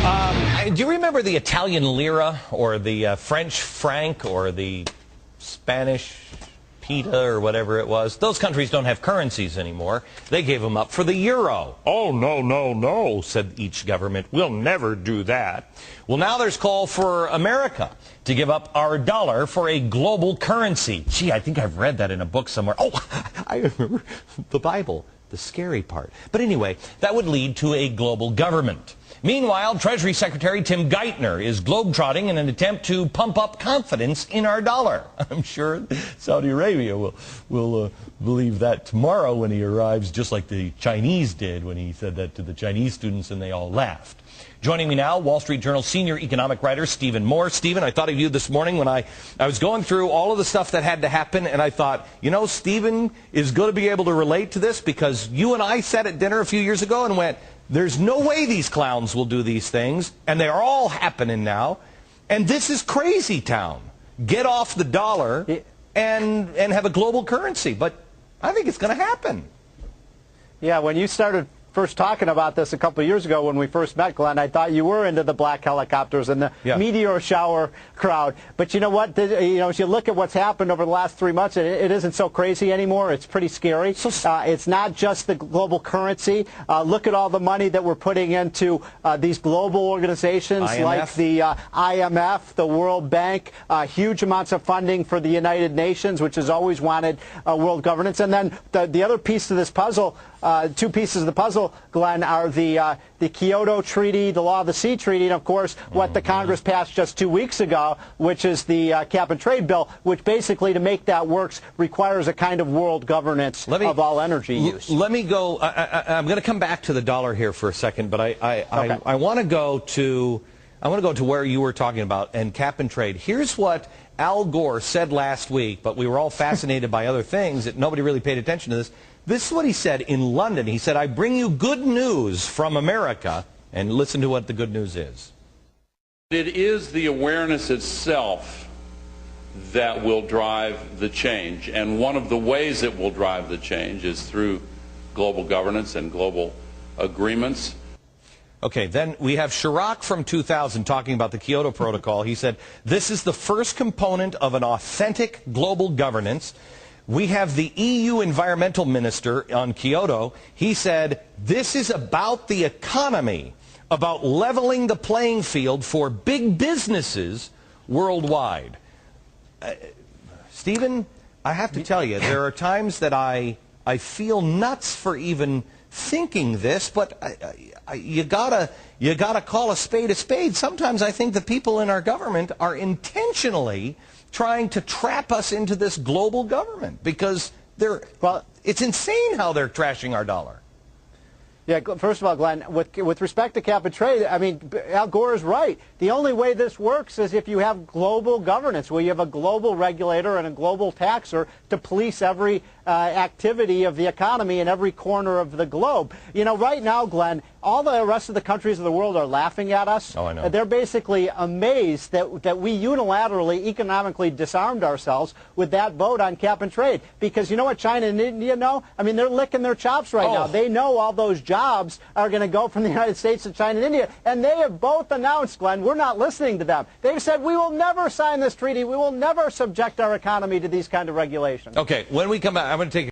Do you remember the Italian lira or the French franc or the Spanish pita or whatever it was? Those countries don't have currencies anymore. They gave them up for the euro. Oh, no, no, no, said each government. We'll never do that. Well, now there's call for America to give up our dollar for a global currency. Gee, I think I've read that in a book somewhere. Oh, I remember the Bible, the scary part. But anyway, that would lead to a global government. Meanwhile, Treasury Secretary Tim Geithner is globetrotting in an attempt to pump up confidence in our dollar. I'm sure Saudi Arabia will believe that tomorrow when he arrives, just like the Chinese did when he said that to the Chinese students and they all laughed. Joining me now, Wall Street Journal senior economic writer Stephen Moore. Stephen, I thought of you this morning when I was going through all of the stuff that had to happen, and I thought, you know, Stephen is going to be able to relate to this because you and I sat at dinner a few years ago and went, there's no way these clowns will do these things, and they're all happening now. And this is crazy town. Get off the dollar and have a global currency. But I think it's going to happen. Yeah, when you started first talking about this a couple of years ago when we first met, Glenn, I thought you were into the black helicopters and the meteor shower crowd. But you know what? As you look at what's happened over the last 3 months, it isn't so crazy anymore. It's pretty scary. It's not just the global currency. Look at all the money that we're putting into these global organizations like the IMF, the World Bank, huge amounts of funding for the United Nations, which has always wanted world governance. And then the other piece of this puzzle, two pieces of the puzzle, Glenn, are the Kyoto Treaty, the Law of the Sea Treaty, and, of course, what the Congress passed just 2 weeks ago, which is the cap and trade bill, which basically, to make that work, requires a kind of world governance of all energy use. Let me go. I'm going to come back to the dollar here for a second, but I want to go to where you were talking about and cap and trade. Here's what Al Gore said last week, but we were all fascinated by other things that nobody really paid attention to this. This is what he said in London. He said, I bring you good news from America, and listen to what the good news is. It is the awareness itself that will drive the change, and one of the ways it will drive the change is through global governance and global agreements. Okay, then we have Chirac from 2000 talking about the Kyoto Protocol. He said, this is the first component of an authentic global governance. We have the EU environmental minister on Kyoto. He said, this is about the economy, about leveling the playing field for big businesses worldwide. Stephen, I have to tell you, there are times that I feel nuts for even thinking this, but you gotta call a spade. Sometimes I think the people in our government are intentionally trying to trap us into this global government because it's insane how they're trashing our dollar. Yeah, first of all, Glenn, with respect to cap and trade, I mean, Al Gore is right. The only way this works is if you have global governance, where you have a global regulator and a global taxer to police every activity of the economy in every corner of the globe. You know, right now, Glenn, all the rest of the countries of the world are laughing at us. Oh, I know. They're basically amazed that we unilaterally, economically disarmed ourselves with that vote on cap and trade. Because you know what China and India know? I mean, they're licking their chops right now. They know all those jobs are going to go from the United States to China and India. And they have both announced, Glenn, we're not listening to them. They've said we will never sign this treaty. We will never subject our economy to these kind of regulations. Okay, when we come back, I'm going to take